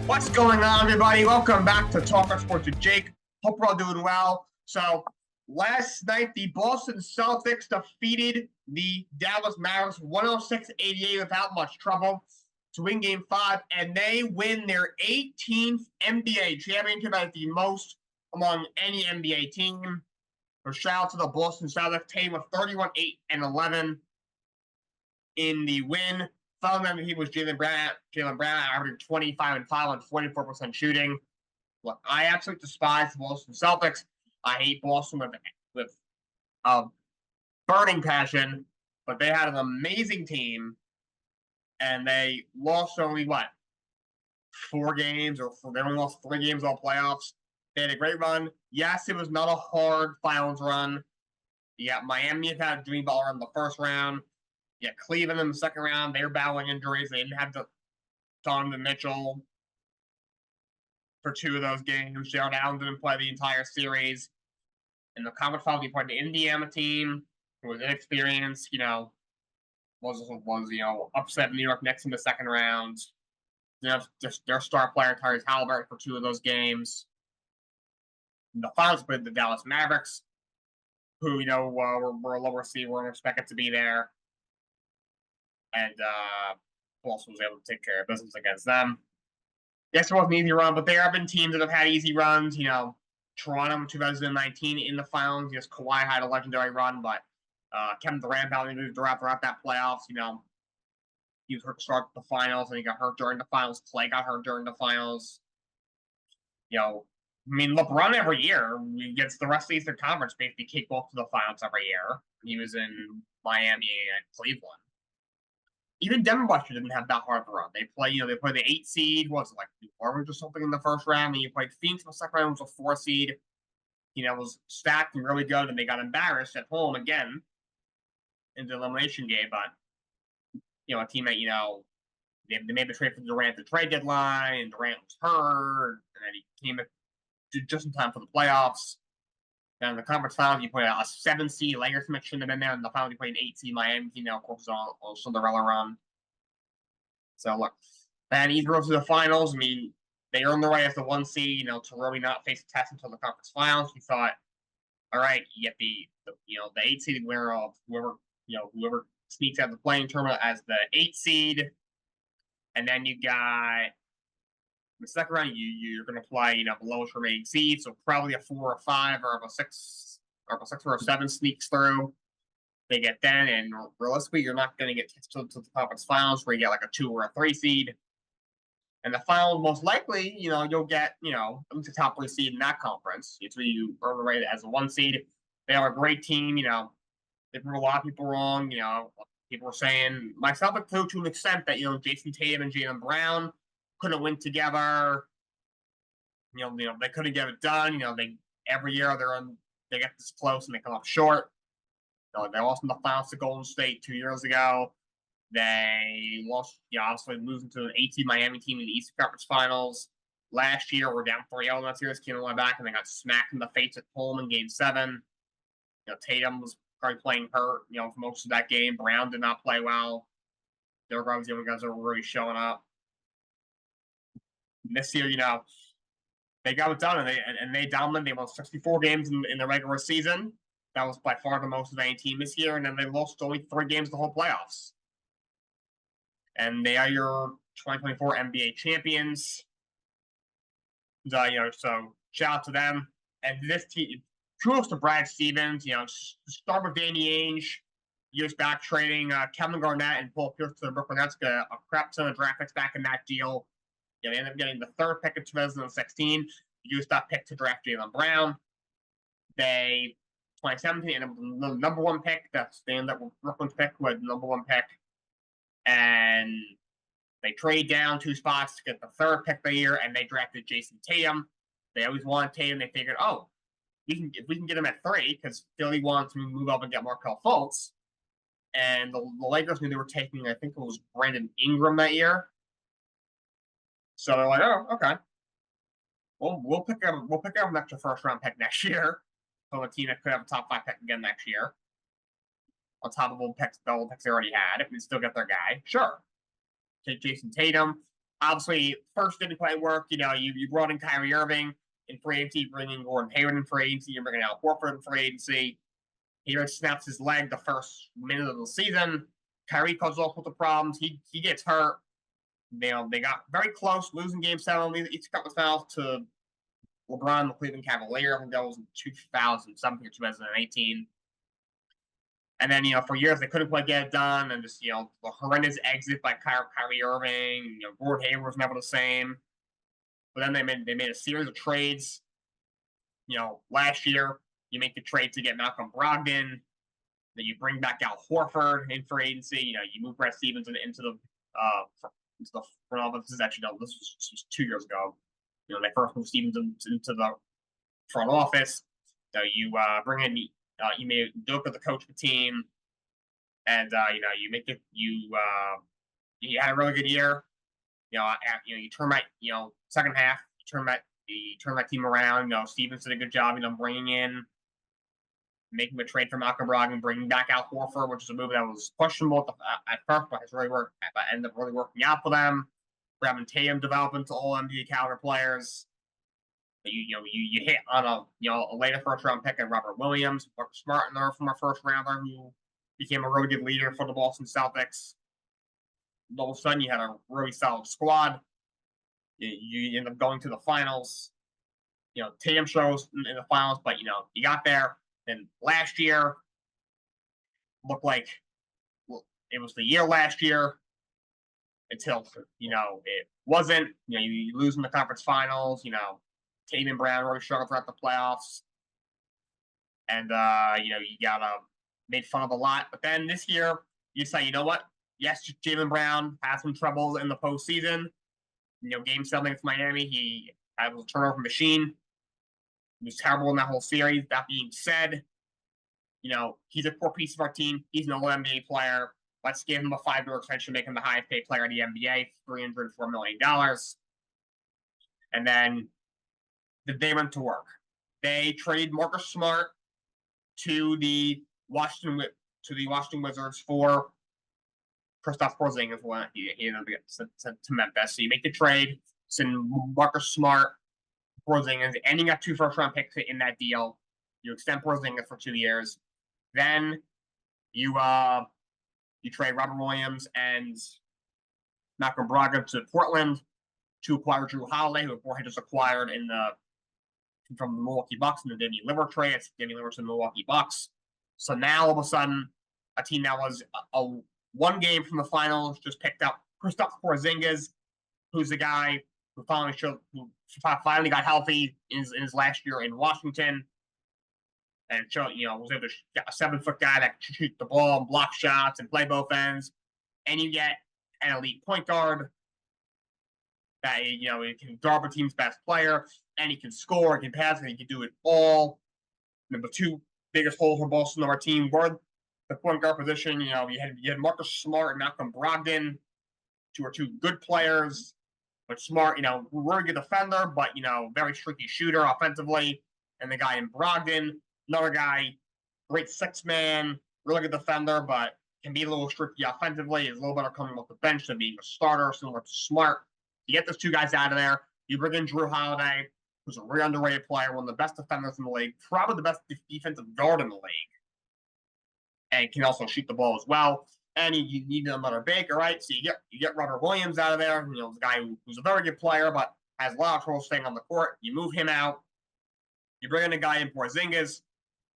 What's going on, everybody? Welcome back to Talkin Sports with Jake. Hope we're all doing well. So, last night, the Boston Celtics defeated the Dallas Mavericks 106-88 without much trouble to win Game 5, and they win their 18th NBA championship as the most among any NBA team. So, shout out to the Boston Celtics team with 31-8-11 in the win. Following them, he was Jaylen Brown. Jaylen Brown averaging 25 and 5 on 44% shooting. Look, I absolutely despise the Boston Celtics. I hate Boston with a burning passion, but they had an amazing team, and they lost only 4 games, or they only lost 3 games all playoffs. They had a great run. Yes, it was not a hard finals run. You got Miami had Jimmy Butler in the first round. Yeah, Cleveland in the second round, they were battling injuries. They didn't have Donovan Mitchell for 2 of those games. Jared Allen didn't play the entire series. In the conference finals, he played the Indiana team, who was inexperienced, upset New York Knicks in the second round. Just their star player, Tyrese Halliburton, for 2 of those games. In the finals, played the Dallas Mavericks, who, were a lower seed, weren't expected to be there. And Boston was able to take care of business against them. Yes, it wasn't an easy run, but there have been teams that have had easy runs. Toronto in 2019 in the finals. Yes, Kawhi had a legendary run, but Kevin Durant found injuries throughout that playoffs. He was hurt to start the finals, and he got hurt during the finals. Clay got hurt during the finals. LeBron every year gets the rest of the Eastern Conference basically kicked off to the finals every year. He was in Miami and Cleveland. Even Denver didn't have that hard of a run. They play the 8 seed, was it like New Orleans or something in the first round, and you played Phoenix in the second round, was a 4 seed. Was stacked and really good, and they got embarrassed at home again in the elimination game. But a team that they made the trade for Durant at the trade deadline, and Durant was hurt, and then he came just in time for the playoffs. And in the conference finals, you played a 7 seed. Lakers shouldn't have been there. In the finals, you played an 8 seed Miami. Of course, on Cinderella run. So look, and either goes to the finals. They earned their way as the 1 seed. To really not face a test until the conference finals. We thought, all right, you get the 8 seed winner of whoever sneaks out of the playing tournament as the 8 seed, and then you got. The second round, you're going to play, the lowest remaining seed, so probably a 4 or 5 or a 6 or a 7 sneaks through. They get then, and realistically, you're not going to get to the conference finals where you get like a 2 or a 3 seed. And the final, most likely, you'll get, the top 3 seed in that conference. It's where you earn the right as a 1 seed. They are a great team. They proved a lot of people wrong. People were saying, myself included, to an extent, that Jason Tatum and Jaylen Brown couldn't win together. They couldn't get it done. Every year they get this close and they come up short. They lost in the finals to Golden State 2 years ago. They lost, obviously losing to an 8-seed Miami team in the Eastern Conference Finals. Last year, we're down 3-0 in that series, came all the way back, and they got smacked in the face at home in Game 7. Tatum was probably playing hurt, for most of that game. Brown did not play well. Derrick Rose, the only guys that were really showing up. This year, they got it done, and they dominated. They won 64 games in the regular season. That was by far the most of any team this year, and then they lost only 3 games the whole playoffs. And they are your 2024 NBA champions. So shout out to them. And this team, kudos to Brad Stevens. Start with Danny Ainge, years back trading Kevin Garnett and Paul Pierce to the Brooklyn Nets, got a crap ton of draft picks back in that deal. They ended up getting the 3rd pick in 2016. Used that pick to draft Jaylen Brown. 2017, ended up with the number 1 pick. They ended up with Brooklyn's pick, who had the number 1 pick. And they trade down 2 spots to get the 3rd pick of the year, and they drafted Jason Tatum. They always wanted Tatum. They figured, if we can get him at 3, because Philly wanted to move up and get Markelle Fultz. And the Lakers knew they were taking, I think it was Brandon Ingram that year. So they're like, oh, okay. Well, we'll pick up an extra 1st-round pick next year. So a team that could have a top 5 pick again next year. On top of the old picks they already had. If we still get their guy, sure. Take Jason Tatum. Obviously, first didn't quite work. You brought in Kyrie Irving in free agency, bringing Gordon Hayward in free agency, you're bringing out Horford in free agency. He snaps his leg the first minute of the season. Kyrie comes off with the problems. He gets hurt. They got very close, losing Game 7 each conference finals to LeBron, the Cleveland Cavaliers. I think that was in 2017 or 2018. And then, for years they couldn't quite get it done, and just, the horrendous exit by Kyrie Irving. Gordon Hayward was never the same. But then they made a series of trades. Last year you make the trade to get Malcolm Brogdon. Then you bring back Al Horford in free agency. You move Brad Stevens into the front office. This was 2 years ago. They first moved Stevens into the front office. So you bring in you made Doka the coach of the team, and you make it. You had a really good year. You turn that second half. You turn that team around. Stevens did a good job. Bringing in, making a trade for Malcolm Brogdon, bringing back Al Horford, which is a move that was questionable at first, but it's really worked. But ended up really working out for them. Grabbing Tatum, developing to all NBA caliber players. You hit on a later first round pick at Robert Williams, Marcus Smart, another from our first rounder who became a really good leader for the Boston Celtics. All of a sudden, you had a really solid squad. You end up going to the finals. Tatum shows in the finals, but you got there. And last year looked like it was the year last year until it wasn't. You lose in the conference finals. Tatum and Brown really struggled throughout the playoffs, and you got made fun of a lot. But then this year, you say, you know what? Yes, Jaylen Brown had some troubles in the postseason. Game 7 against Miami, he had a turnover machine. He was terrible in that whole series. That being said, he's a core piece of our team. He's an All-NBA player. Let's give him a 5-year extension, make him the highest paid player in the NBA, $304 million. And then they went to work. They traded Marcus Smart to the Washington Wizards for Kristaps Porzingis. He ended up getting sent to Memphis. So you make the trade, send Marcus Smart, Porzingis, and you got 2 first-round picks in that deal. You extend Porzingis for 2 years. Then you trade Robert Williams and Malcolm Brogdon to Portland to acquire Drew Holiday, who had just acquired from the Milwaukee Bucks in the Damian Lillard trade. It's Damian Lillard to the Milwaukee Bucks. So now, all of a sudden, a team that was a 1 game from the finals just picked up Kristaps Porzingis, who's the guy who finally got healthy in his last year in Washington, and was able to get a 7-foot guy that can shoot the ball and block shots and play both ends, and you get an elite point guard that he can guard the team's best player, and he can score, he can pass, and he can do it all. The 2 biggest holes for Boston on our team were the point guard position. You had Marcus Smart and Malcolm Brogdon, who are 2 good players. But Smart, really good defender, but very streaky shooter offensively. And the guy in Brogdon, another guy, great 6-man, really good defender, but can be a little streaky offensively. Is a little better coming off the bench than being a starter, similar to Smart. You get those 2 guys out of there. You bring in Drew Holiday, who's a really underrated player, one of the best defenders in the league, probably the best defensive guard in the league, and can also shoot the ball as well. And you need another big, all right? So you get Robert Williams out of there, the guy who's a very good player, but has a lot of trouble staying on the court. You move him out. You bring in a guy in Porzingis,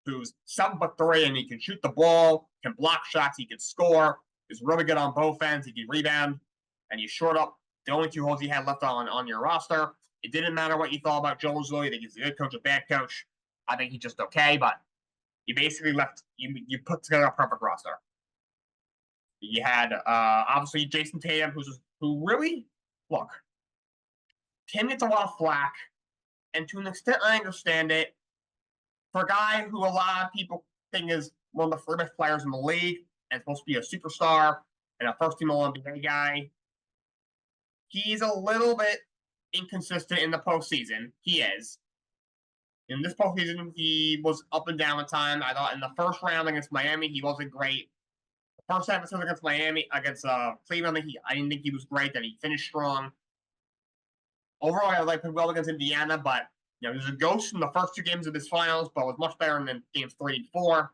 who's 7'3", and he can shoot the ball, can block shots, he can score, is really good on both ends, he can rebound, and you short up the only 2 holes he had left on your roster. It didn't matter what you thought about Joe Mazzulla. You think he's a good coach, a bad coach. I think he's just okay, but you basically you put together a perfect roster. You had obviously Jason Tatum, who really, look, Tim gets a lot of flack, and to an extent I understand it. For a guy who a lot of people think is one of the best players in the league and supposed to be a superstar and a first-team All-NBA guy, he's a little bit inconsistent in the postseason. He is. In this postseason, he was up and down at times. I thought in the first round against Miami, he wasn't great. The first half against Miami, against Cleveland, I didn't think he was great. Then he finished strong. overall, I played well against Indiana, but there's a ghost in the first 2 games of this finals, but was much better in games 3 and 4.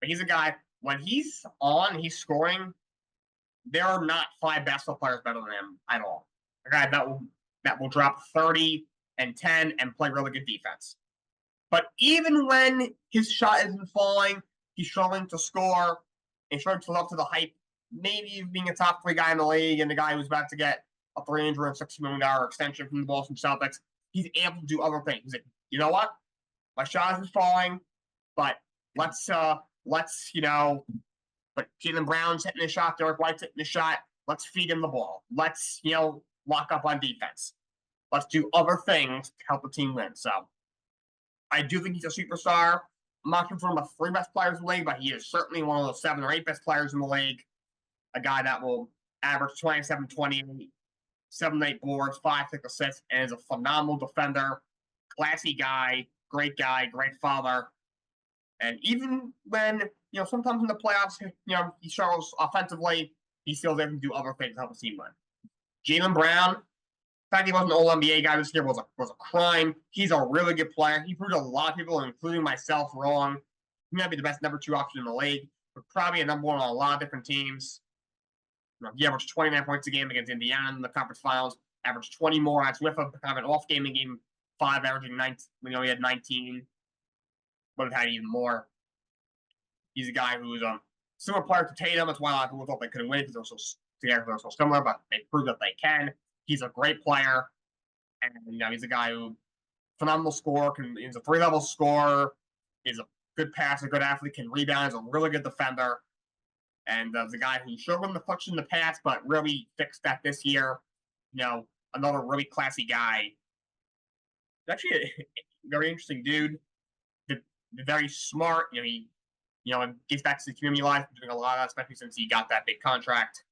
But he's a guy, when he's on, he's scoring, there are not 5 basketball players better than him at all. A guy that will drop 30 and 10 and play really good defense. But even when his shot isn't falling, he's struggling to score and struggling to live up to the hype. Maybe being a top 3 guy in the league and the guy who's about to get a $360 million extension from the Boston Celtics, he's able to do other things. He's like, you know what? My shot isn't falling, but let's but Jaylen Brown's hitting a shot, Derek White's hitting a shot. Let's feed him the ball. Let's, lock up on defense. Let's do other things to help the team win. So I do think he's a superstar. I'm not confirmed the 3 best players in the league, but he is certainly one of the 7 or 8 best players in the league. A guy that will average 27, 28, 7, 8 boards, 5, 6 assists, and is a phenomenal defender, classy guy, great father. And even when, sometimes in the playoffs, he struggles offensively, he still able to do other things to help the team win. Jaylen Brown, the fact he wasn't an All-NBA guy this year was a crime. He's a really good player. He proved a lot of people, including myself, wrong. He might be the best number 2 option in the league, but probably a number 1 on a lot of different teams. He averaged 29 points a game against Indiana in the conference finals, averaged 20 more. That's with kind of an off game in game 5, averaging 19. He had 19. Would have had even more. He's a guy who's a similar player to Tatum. That's why a lot of people thought they couldn't win because they're so similar, but they proved that they can. He's a great player, and he's a guy who phenomenal scorer. He's a 3-level scorer. He's a good passer, good athlete, can rebound. He's a really good defender. And the guy who struggled in the clutch in the past, but really fixed that this year. Another really classy guy. He's actually a very interesting dude. Very smart. He gets back to the community life, doing a lot of that, especially since he got that big contract.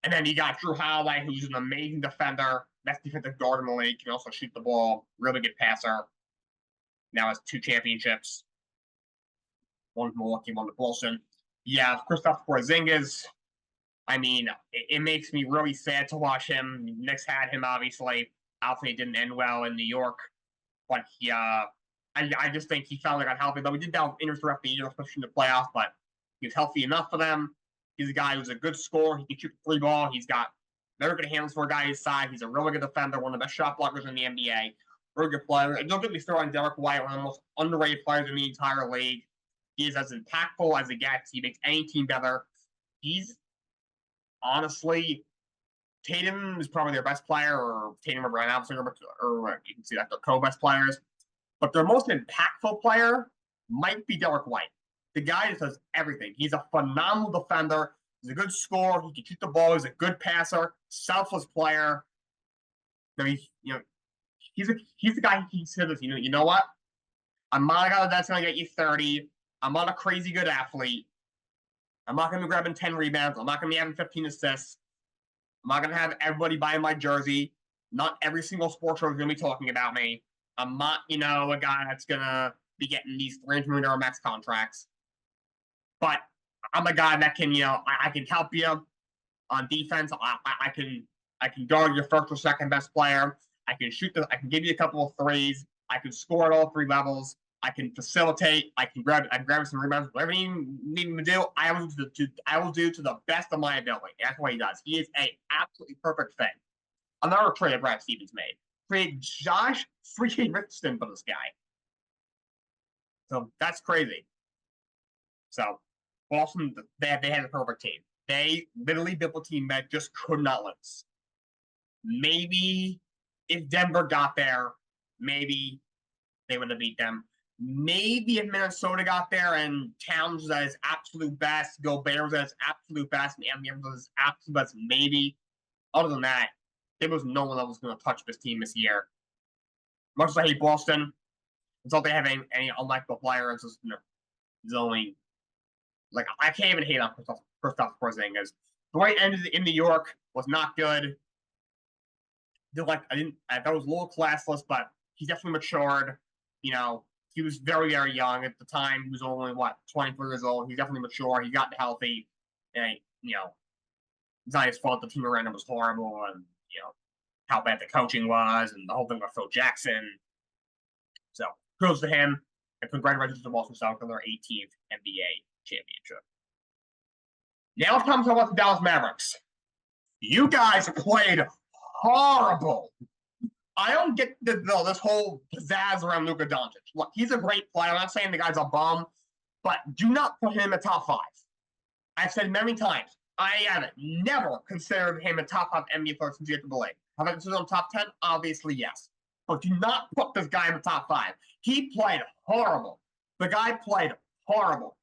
And then you got Drew Holiday, who's an amazing defender, best defensive guard in the league, can also shoot the ball, really good passer. Now has 2 championships. One from Milwaukee, one to Boston. Yeah, Kristaps Porzingis. I mean, it makes me really sad to watch him. Knicks had him, obviously. Obviously, it didn't end well in New York. But I just think he finally got healthy. Though we did have injuries throughout the year, especially in the playoffs, but he was healthy enough for them. He's a guy who's a good scorer. He can shoot the 3 ball. He's got very good hands for a guy his size. He's a really good defender, one of the best shot blockers in the NBA. Very good player. And don't get me started on Derek White, one of the most underrated players in the entire league. He is as impactful as it gets. He makes any team better. He's honestly, Tatum is probably their best player, or Tatum or Brown, obviously, or you can see that they're co-best players. But their most impactful player might be Derek White. The guy just does everything. He's a phenomenal defender. He's a good scorer. He can shoot the ball. He's a good passer. Selfless player. He's the guy who says, you know what? I'm not a guy that's going to get you 30. I'm not a crazy good athlete. I'm not going to be grabbing 10 rebounds. I'm not going to be having 15 assists. I'm not going to have everybody buying my jersey. Not every single sports show is going to be talking about me. I'm not, a guy that's going to be getting these $300 million max contracts. But I'm a guy that can, I can help you on defense. I can guard your first or second best player. I can give you a couple of threes. I can score at all 3 levels. I can facilitate. I can grab some rebounds. Whatever you need me to do, I will do to the best of my ability. That's what he does. He is a absolutely perfect fit. Another trade that Brad Stevens made. Trade Josh freaking Richardson for this guy. So that's crazy. So Boston, they had a perfect team. They literally built a team that just could not lose. Maybe if Denver got there, maybe they would have beat them. Maybe if Minnesota got there and Towns was at his absolute best, Gobert was at his absolute best, and Anthony Edwards was at his absolute best, maybe. Other than that, there was no one that was going to touch this team this year. Much as I hate Boston, it's not they have any unlikable players. It's only, I can't even hate on Kristaps Porzingis. The way it ended in New York was not good. I thought it was a little classless, but he's definitely matured. He was very, very young at the time. He was only, 23 years old. He's definitely mature. He got healthy. And, it's not his fault the team around him was horrible and, how bad the coaching was and the whole thing with Phil Jackson. So kudos to him, and congratulations to Boston Celtics on their 18th NBA championship. Now it's time to talk about the Dallas Mavericks. You guys played horrible. I don't get this whole pizzazz around Luka Doncic. Look, he's a great player. I'm not saying the guy's a bum, but do not put him in the top 5. I've said many times, I have never considered him a top 5 NBA player since he entered the league. Have I considered him top 10? Obviously, yes. But do not put this guy in the top 5. He played horrible. The guy played horrible.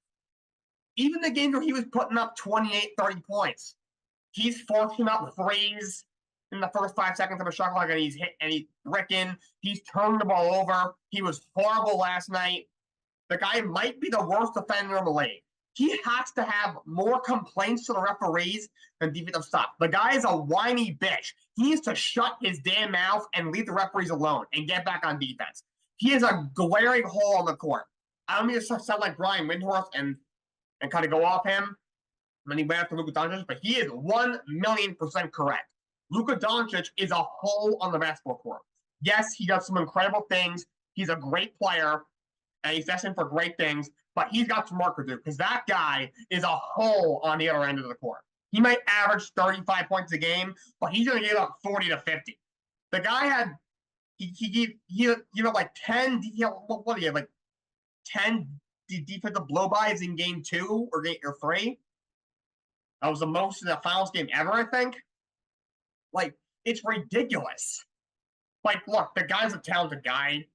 Even the games where he was putting up 28, 30 points, he's forcing up threes in the first 5 seconds of a shot clock, and he's bricking. He's turned the ball over. He was horrible last night. The guy might be the worst defender in the league. He has to have more complaints to the referees than defensive stuff. The guy is a whiny bitch. He needs to shut his damn mouth and leave the referees alone and get back on defense. He is a glaring hole on the court. I don't mean to sound like Brian Windhorst and kind of go off him when he went after Luka Doncic, but he is 1,000,000% correct. Luka Doncic is a hole on the basketball court. Yes, he does some incredible things. He's a great player, and he's destined for great things, but he's got some work to do because that guy is a hole on the other end of the court. He might average 35 points a game, but he's going to give up 40 to 50. The guy had he like 10 what do you have, like 10 defensive blow-bys in game 2 or 3. That was the most in the finals game ever, I think. Like, it's ridiculous. Like, look, the guy's a talented guy.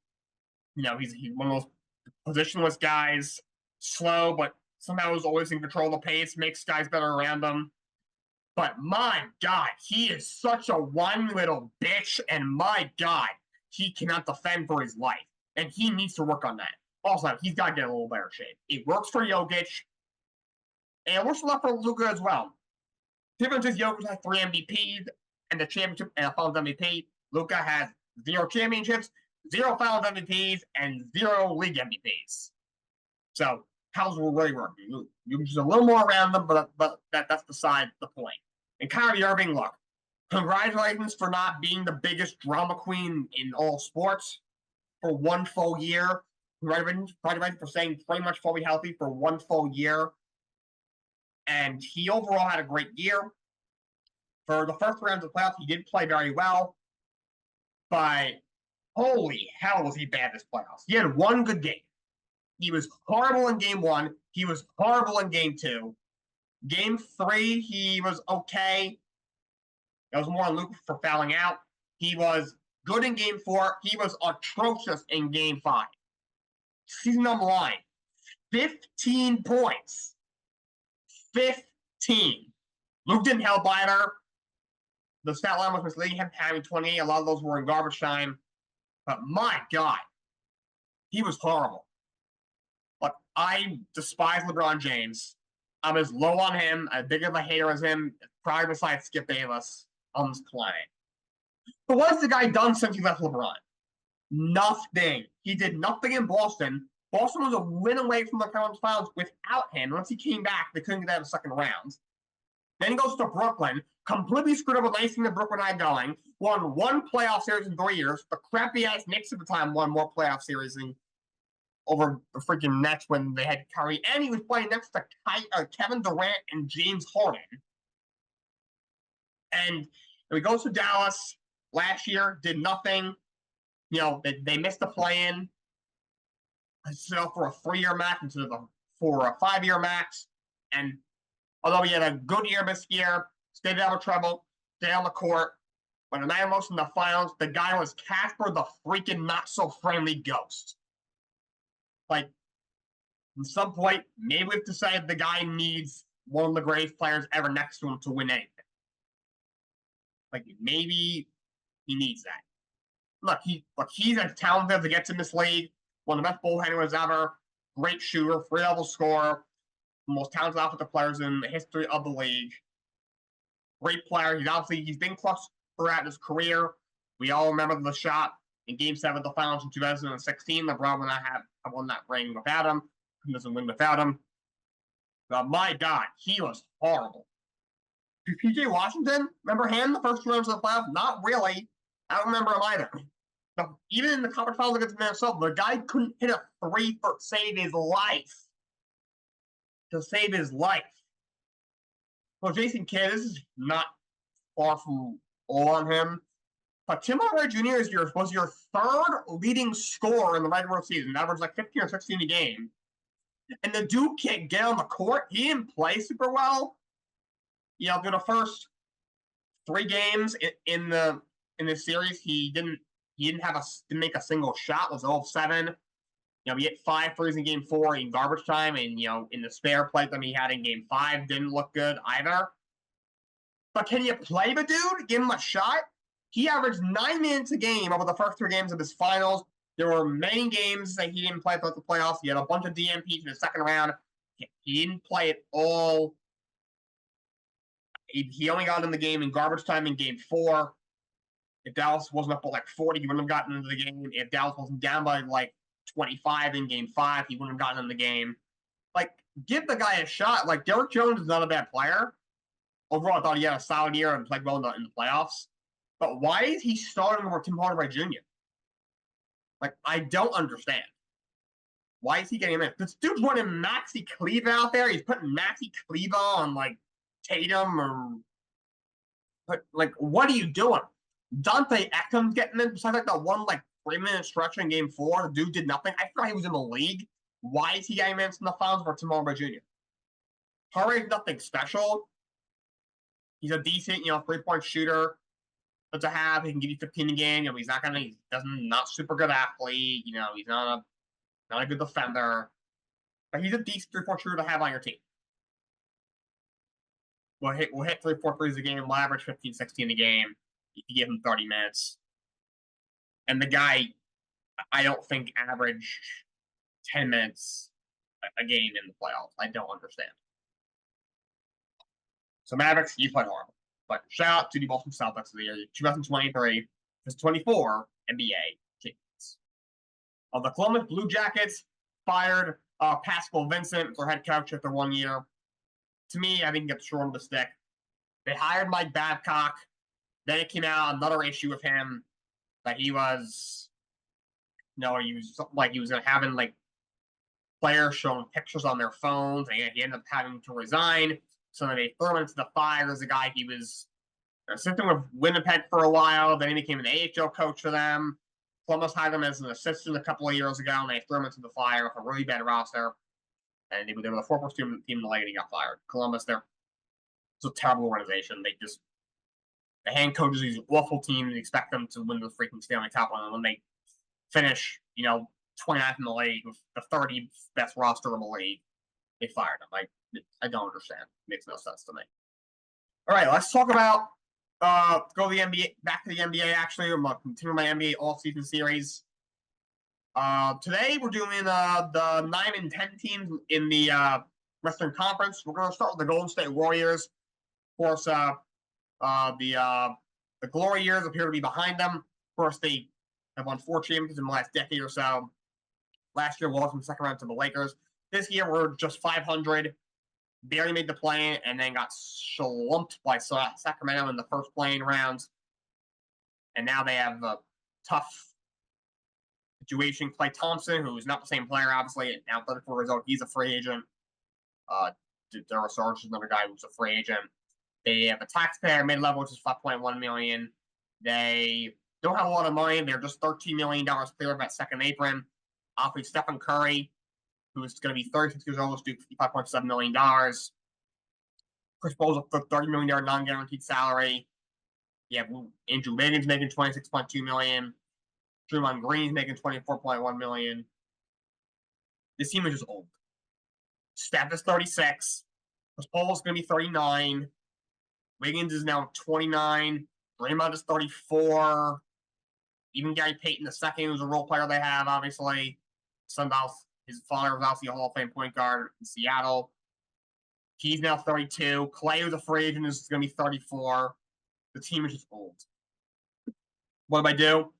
You know, he's one of those positionless guys, slow, but somehow is always in control of the pace, makes guys better around him. But my God, he is such a whiny little bitch, and my God, he cannot defend for his life. And he needs to work on that. Also, he's got to get a little better shape. It works for Jokic, and it works a lot for Luka as well. The difference is Jokic has 3 MVPs and the championship and a Finals MVP. Luka has 0 championships, 0 Finals MVPs, and 0 league MVPs. So, how's it really working? You can just a little more around them, but that's beside the point. And Kyrie Irving, look, congratulations for not being the biggest drama queen in all sports for 1 full year. Congratulations for staying pretty much fully healthy for 1 full year. And he overall had a great year. For the first round of the playoffs, he did play very well. But holy hell was he bad this playoffs. He had 1 good game. He was horrible in game 1. He was horrible in game 2. Game 3, he was okay. That was more on Luka for fouling out. He was good in game 4. He was atrocious in game 5. Season on the line. 15 points. 15. Luke didn't help either. The stat line was misleading him, having 28. A lot of those were in garbage time. But my God, he was horrible. But I despise LeBron James. I'm as low on him, as big of a hater as him, probably besides Skip Bayless on this planet. But what has the guy done since he left LeBron? Nothing. He did nothing in Boston. Boston was a win away from the conference finals without him. Once he came back, they couldn't get out of the second round. Then he goes to Brooklyn, completely screwed up with anything that Brooklyn had going, won 1 playoff series in 3 years. The crappy-ass Knicks at the time won more playoff series over the freaking Nets when they had Kyrie. And he was playing next to Kevin Durant and James Harden. And he goes to Dallas last year, did nothing. You know, they missed the play-in. So for a 3-year max instead of for a 5-year max. And although he had a good year this year, stayed out of trouble, stayed on the court. When the night most in the finals, the guy was Casper the freaking not-so-friendly ghost. Like, at some point, maybe we've decided the guy needs one of the greatest players ever next to him to win anything. Like, maybe he needs that. Look, he's as talented as it gets in this league. One of the best ball handlers ever. Great shooter, 3-level scorer. Most talented offensive players in the history of the league. Great player. He's been clutch throughout his career. We all remember the shot in Game 7 of the finals in 2016. LeBron will not have won that ring without him. He doesn't win without him. But my God, he was horrible. PJ Washington, remember him the first 2 rounds of the playoffs? Not really. I don't remember him either. But even in the conference finals against Minnesota, the guy couldn't hit a three for save his life. To save his life. Well, Jason Kidd, this is not far from all on him. But Tim Hardaway Jr. was your third leading scorer in the regular season, averaged like 15 or 16 a game. And the dude can't get on the court. He didn't play super well. You know, through the first 3 games in the series, he didn't make a single shot. It was 0-7. You know, he hit 5 threes in game 4 in garbage time, and you know, in the spare play that he had in game 5 didn't look good either. But can you play the dude? Give him a shot? He averaged 9 minutes a game over the first 3 games of his finals. There were many games that he didn't play throughout the playoffs. He had a bunch of DNPs in the second round. He didn't play at all. He only got in the game in garbage time in game 4. If Dallas wasn't up by like 40, he wouldn't have gotten into the game. If Dallas wasn't down by like 25 in game 5, he wouldn't have gotten in the game. Like, give the guy a shot. Like, Derrick Jones is not a bad player. Overall, I thought he had a solid year and played well in the playoffs. But why is he starting over Tim Hardaway Jr.? Like, I don't understand. Why is he getting him in? This dude's running Maxi Kleber out there. He's putting Maxi Kleber on, like, Tatum or... But, like, what are you doing? Dante Eckham's getting in. Besides, like, that one, like, 3-minute stretch in Game 4, the dude did nothing. I forgot he was in the league. Why is he getting minutes in the finals for Tim Hardaway Jr.? Hardaway's nothing special. He's a decent, you know, 3-point shooter. But to have, he can give you 15 a game. You know, he's not super good athlete. You know, he's not a good defender. But he's a decent 3-point shooter to have on your team. We'll hit 3-4 threes a game. We'll average 15, 16 a game. You can give him 30 minutes. And the guy, I don't think, averaged 10 minutes a game in the playoffs. I don't understand. So Mavericks, you played horrible. But shout out to the Boston Celtics of the year 2023 to 24 NBA champions. The Columbus Blue Jackets fired Pascal Vincent, their head coach, after 1 year. To me, I think he got the short of the stick. They hired Mike Babcock. Then it came out another issue with him that he was, he was having like players showing pictures on their phones, and he ended up having to resign. So then they threw him into the fire as a guy. He was assistant with Winnipeg for a while. Then he became an AHL coach for them. Columbus hired him as an assistant a couple of years ago, and they threw him into the fire with a really bad roster. And they were the 4th team in the league, and he got fired. Columbus, it's a terrible organization. They hand coaches these awful teams and expect them to win the freaking Stanley Cup. And when they finish, 29th in the league with the 30th best roster in the league, they fired him. I don't understand. It makes no sense to me. All right, let's talk about go to the NBA. Back to the NBA. Actually, I'm gonna continue my NBA all-season series. Today we're doing the 9 and 10 teams in the Western Conference. We're gonna start with the Golden State Warriors. Of course, the Glory years appear to be behind them. Of course, they have won 4 championships in the last decade or so. Last year, lost in the second round to the Lakers. This year, we're just 500. Barely made the play and then got slumped by Sacramento in the first playing rounds. And now they have a tough situation. Klay Thompson, who's not the same player, obviously, now 34 years old, he's a free agent. Dara Sarge is another guy who's a free agent. They have a taxpayer mid-level, which is $5.1 million. They don't have a lot of money. They're just $13 million clear of that second apron. Obviously, Stephen Curry, who's going to be 36 years old, is due $55.7 million. Chris Paul's a $30 million non-guaranteed salary. You have Andrew Wiggins making $26.2 million. Draymond Green's making $24.1 million. This team is just old. Steph is 36. Chris Paul's going to be 39. Wiggins is now 29. Draymond is 34. Even Gary Payton II, who's a role player they have, obviously. His father was obviously a Hall of Fame point guard in Seattle. He's now 32. Klay, who's a free agent, is going to be 34. The team is just old. What do?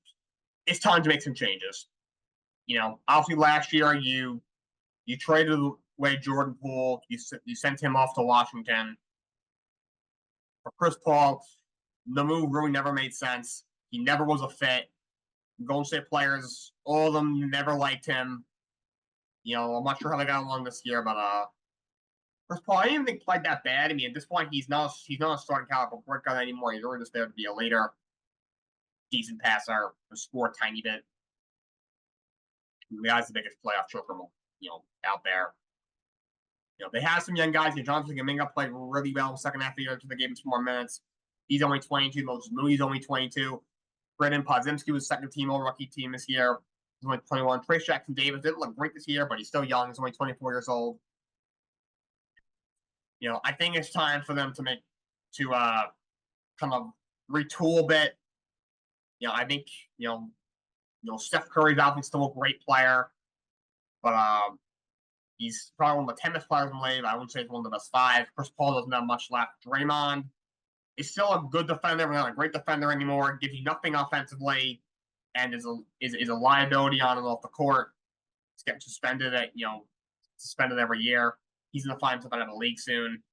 It's time to make some changes. Obviously last year you traded away Jordan Poole. You sent him off to Washington. For Chris Paul, the move really never made sense. He never was a fit. Golden State players, all of them never liked him. I'm not sure how they got along this year, but Chris Paul, I didn't think he played that bad. I mean, at this point, he's not a starting caliber point guard anymore. He's really just there to be a leader, decent passer, score a tiny bit. The guy's the biggest playoff choker, out there. They have some young guys. Jonathan Kuminga played really well in the second half of the year until they gave him 2 more minutes. He's only 22. Moses Mooney's only 22. Brandon Podziemski was second team all-rookie team this year. He's only 21. Trace Jackson Davis didn't look great this year, but he's still young. He's only 24 years old. I think it's time for them to kind of retool a bit. I think, Steph Curry's obviously still a great player, but he's probably one of the 10 best players in the league. I wouldn't say he's one of the best 5. Chris Paul doesn't have much left. Draymond is still a good defender, but not a great defender anymore. Gives you nothing offensively, and is a liability on and off the court. He's getting suspended every year. He's going to find himself out of the league soon.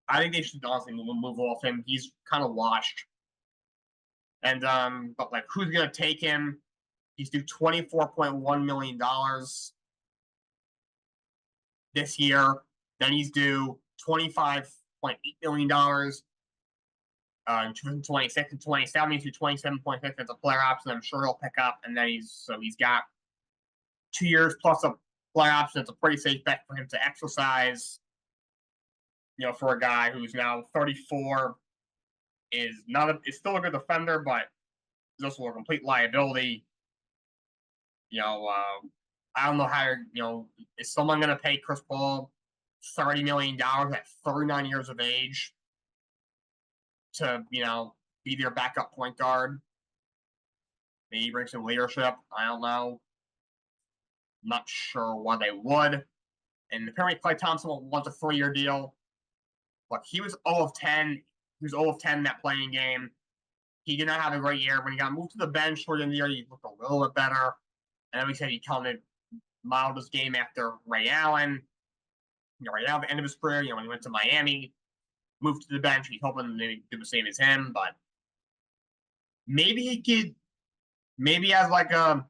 I think they should honestly move off him. He's kind of washed. And but who's going to take him? He's due $24.1 million this year. Then he's due $25.8 million in 2026 and 2027. He's due $27.6. That's a player option I'm sure he'll pick up. And then he's got 2 years plus a player option. It's a pretty safe bet for him to exercise. For a guy who's now 34, is still a good defender, but is also a complete liability. I don't know how is someone going to pay Chris Paul $30 million at 39 years of age to be their backup point guard? Maybe bring some leadership. I don't know. Not sure why they would. And apparently Klay Thompson wants a 3-year deal. Look, he was 0 of 10. He was 0 of 10 in that playing game. He did not have a great year. When he got moved to the bench toward the end of the year, he looked a little bit better. And then we said he kind of modeled his game after Ray Allen. Ray Allen at the end of his career, when he went to Miami, moved to the bench. He's hoping they do the same as him, but maybe he could, as like a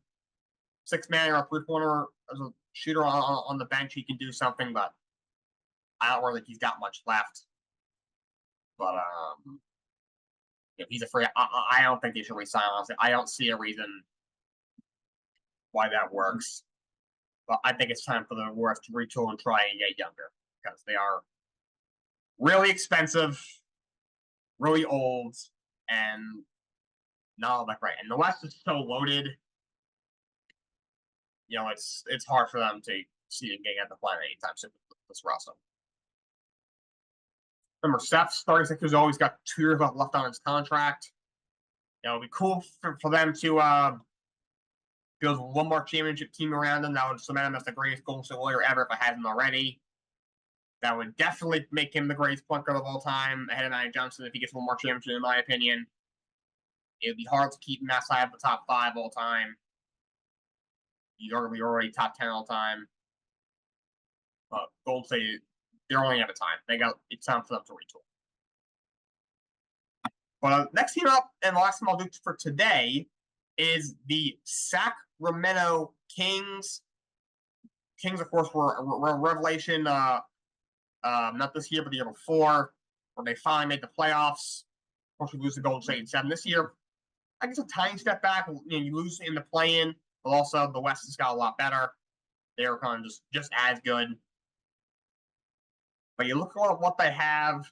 6-man or a 3-pointer as a shooter on the bench, he can do something, but I don't really think he's got much left. But if he's a free, I don't think they should resign. Honestly, I don't see a reason why that works. But I think it's time for the Warriors to retool and try and get younger, because they are really expensive, really old, and not all that great. And the West is so loaded. It's hard for them to see them getting at the planet anytime soon with this roster. Remember, Steph's 36 years old. He's got 2 years left on his contract. It'd be cool for them to build one more championship team around him. That would cement him as the greatest Golden State Warrior ever if it hasn't already. That would definitely make him the greatest point guard of all time, ahead of Magic Johnson if he gets one more championship, in my opinion. It would be hard to keep him outside of the top 5 all time. He's already top 10 all time. But Golden State, they're only out of time. It's time for them to retool. But next team up, and the last team I'll do for today, is the Sacramento Kings. Kings, of course, were a revelation, not this year, but the year before, where they finally made the playoffs. Of course, we lose to Golden State in 7 this year. I guess a tiny step back. You lose in the play-in, but also the West has got a lot better. They were kind of just as good. But you look at what they have.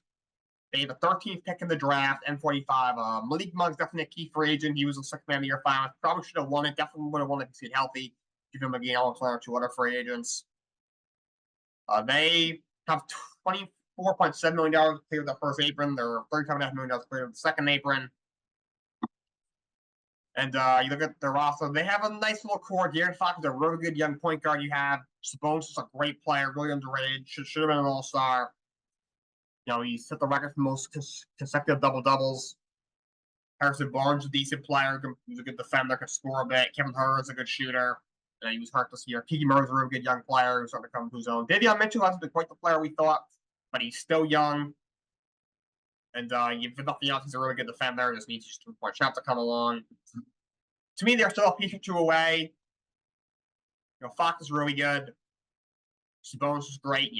They have a 13th pick in the draft, N45. Malik Monk's definitely a key free agent. He was a 6th man of the year finalist. Probably should have won it. Definitely would have won it if he stayed healthy. Give him a game on or 2 other free agents. They have $24.7 million cleared the first apron. They're $37.5 million cleared the second apron. And you look at their roster, they have a nice little core. De'Aaron Fox is a really good young point guard. You have Sabonis is a great player, really underrated. Should have been an all-star. He set the record for most consecutive double-doubles. Harrison Barnes is a decent player. He's a good defender, can score a bit. Kevin Huerter is a good shooter. He was hurt this year. Keegan Murray's a really good young player who's starting to come to his own. Davion Mitchell hasn't been quite the player we thought, but he's still young. And if nothing else, he's a really good defender. Just needs just 3-point shot to come along. To me, they're still a piece or two away. Fox is really good. Sabonis is great.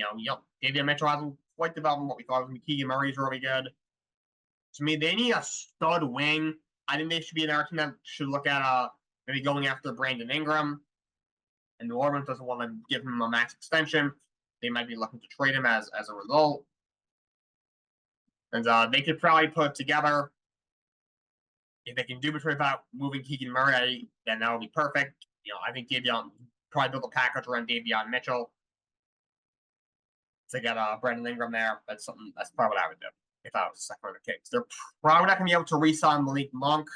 David Mitchell hasn't quite developed what we thought. Keegan Murray is really good. To me, they need a stud wing. I think they should be an team that should look at maybe going after Brandon Ingram. And New Orleans doesn't want to give him a max extension. They might be looking to trade him as a result. And they could probably put together, if they can do between about moving Keegan Murray, then that would be perfect. I think Davion probably build a package around Davion Mitchell to get Brandon Ingram there. That's probably what I would do if I was the second round of Kings. They're probably not going to be able to re-sign Malik Monk.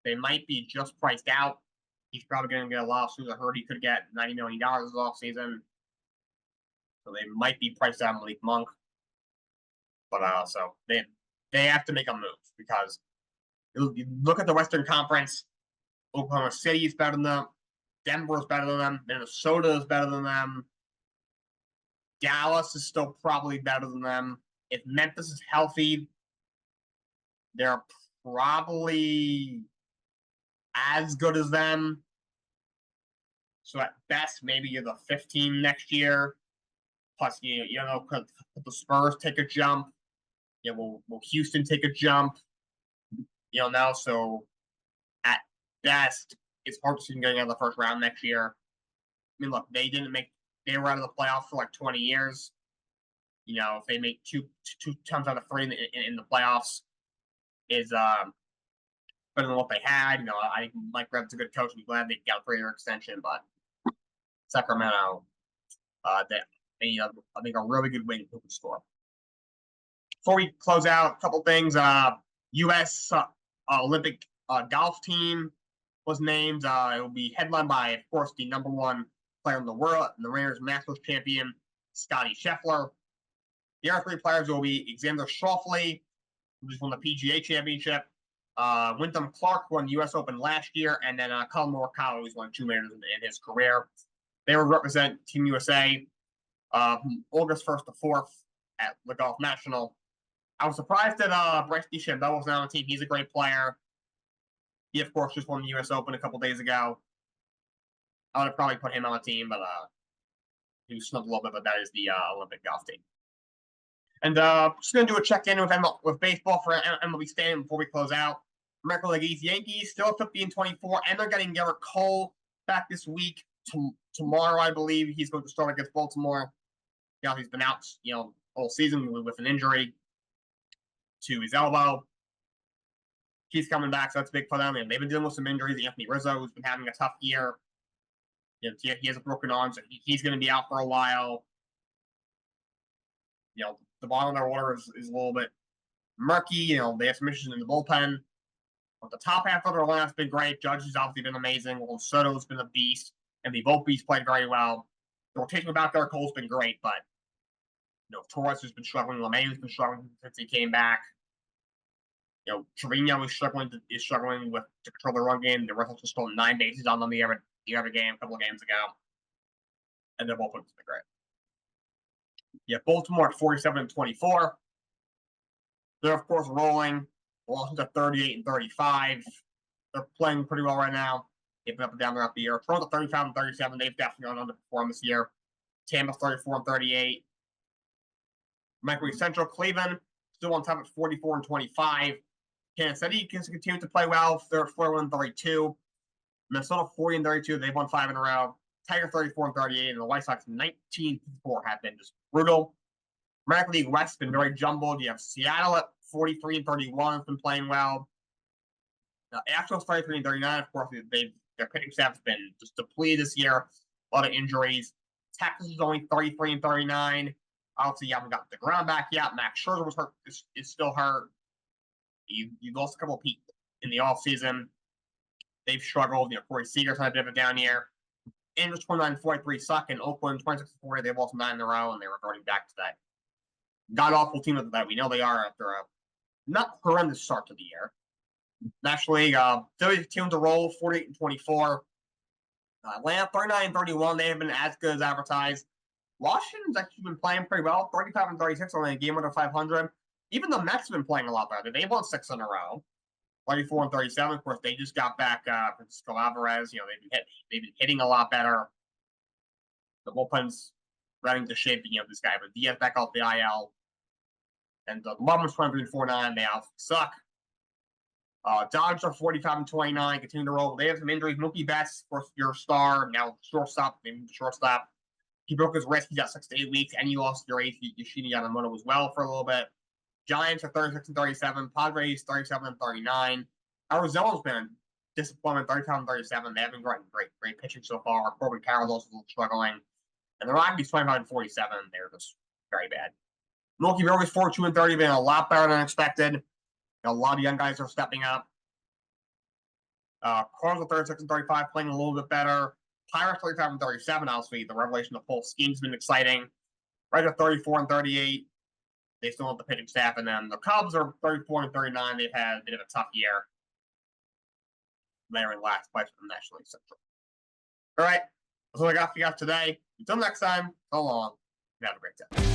They might be just priced out. He's probably going to get a lawsuit. I heard he could get $90 million this offseason. So they might be priced out Malik Monk. But so they have to make a move because you look at the Western Conference, Oklahoma City is better than them. Denver is better than them. Minnesota is better than them. Dallas is still probably better than them. If Memphis is healthy, they're probably as good as them. So at best, maybe you're the 15 next year. Plus, could the Spurs take a jump? Will Houston take a jump? Now, so at best, it's hard to see them getting out of the first round next year. I mean, look, they were out of the playoffs for like 20 years. If they make two times out of three in the playoffs, is better than what they had. I think Mike Reb's a good coach. I'm glad they got a 3-year extension, but Sacramento, they I think a really good wing who can score. Before we close out, a couple things. U.S. Olympic golf team was named. It will be headlined by, of course, the #1 player in the world, and the Rangers Masters champion, Scotty Scheffler. The other 3 players will be Xander Schauffele, who just won the PGA Championship, Wyndham Clark, who won the U.S. Open last year, and then Collin Morikawa, who's won 2 majors in his career. They will represent Team USA from August 1st to 4th at the Golf National. I was surprised that Bryce DeChambeau was not on the team. He's a great player. He, of course, just won the U.S. Open a couple days ago. I would have probably put him on the team, but he was snubbed a little bit, but that is the Olympic golf team. And just going to do a check-in with baseball for MLB Stand before we close out. American League East Yankees still 50-24, and they're getting Garrett Cole back this week. Tomorrow, I believe, he's going to start against Baltimore. He's been out, all season with an injury to his elbow. He's coming back, so that's big for them. And they've been dealing with some injuries. Anthony Rizzo, who's been having a tough year. He has a broken arm, so he's going to be out for a while. The bottom of their order is a little bit murky. They have some issues in the bullpen. But the top half of their lineup's been great. Judge has obviously been amazing. Soto's been a beast. And the Volpe's played very well. The rotation without Garrett Cole's been great, but Torres has been struggling. LeMahieu's been struggling since he came back. Trevino is struggling to control the run game. The Red Sox just stole 9 bases on them the other game, a couple of games ago. And their bullpen's been great. Baltimore at 47-24. They're, of course, rolling. Washington at 38-35. They're playing pretty well right now. They've been up and down throughout the year. Toronto 35-37. They've definitely gone underperformed this year. Tampa 34-38. Mercury Central, Cleveland still on top at 44-25. Kansas City can continue to play well. They're at 41-32. Minnesota 40-32. They've won 5 in a row. Tiger 34-38, and the White Sox 19-4 have been just brutal. American League West has been very jumbled. You have Seattle at 43-31 has been playing well. Astros 33-39. Of course, their pitching staff has been just depleted this year. A lot of injuries. Texas is only 33-39. Obviously, you haven't got the ground back yet. Max Scherzer was hurt. Is still hurt. You lost a couple of people in the offseason. They've struggled. Corey Seager's had a bit of a down year. Angels 29-43 suck. In Oakland 26-40, they've lost 9 in a row, and they're reverting back to that god-awful team that we know they are after a not horrendous start to the year. National League, Phillies continue to roll 48-24. Atlanta 39-31. They have been as good as advertised. Washington's actually been playing pretty well, 35-36, only a game under 500. Even the Mets have been playing a lot better. They won 6 in a row. 34 and 37. Of course, they just got back Francisco Alvarez. They've been hitting a lot better. The bullpen's running to shape. This guy, but Diaz back off the IL. And the Marlins 23 and 49. They obviously suck. Dodgers are 45 and 29. Continue to roll. They have some injuries. Mookie Betts, of course, your star. Now shortstop. They moved to shortstop. He broke his wrist. He's out 6 to 8 weeks, and you lost your ace Yoshida Yamamoto as well for a little bit. Giants are 36 and 37. Padres 37 and 39. Arizona's been disappointment, 35 and 37. They haven't gotten great pitching so far. Corbin Carroll's also struggling. And the Rockies 25 and 47. They're just very bad. Milwaukee Brewers 42 and 30, been a lot better than expected. A lot of young guys are stepping up. Cardinals are 36 and 35, playing a little bit better. Pirates 35 and 37, obviously. The revelation of full scheme's been exciting. Reds are 34 and 38. They still have the pitching staff. And then the Cubs are 34 and 39. They've had a bit of a tough year. They're in last place for the National League Central. All right. That's all I got for you guys today. Until next time, so long. Have a great day.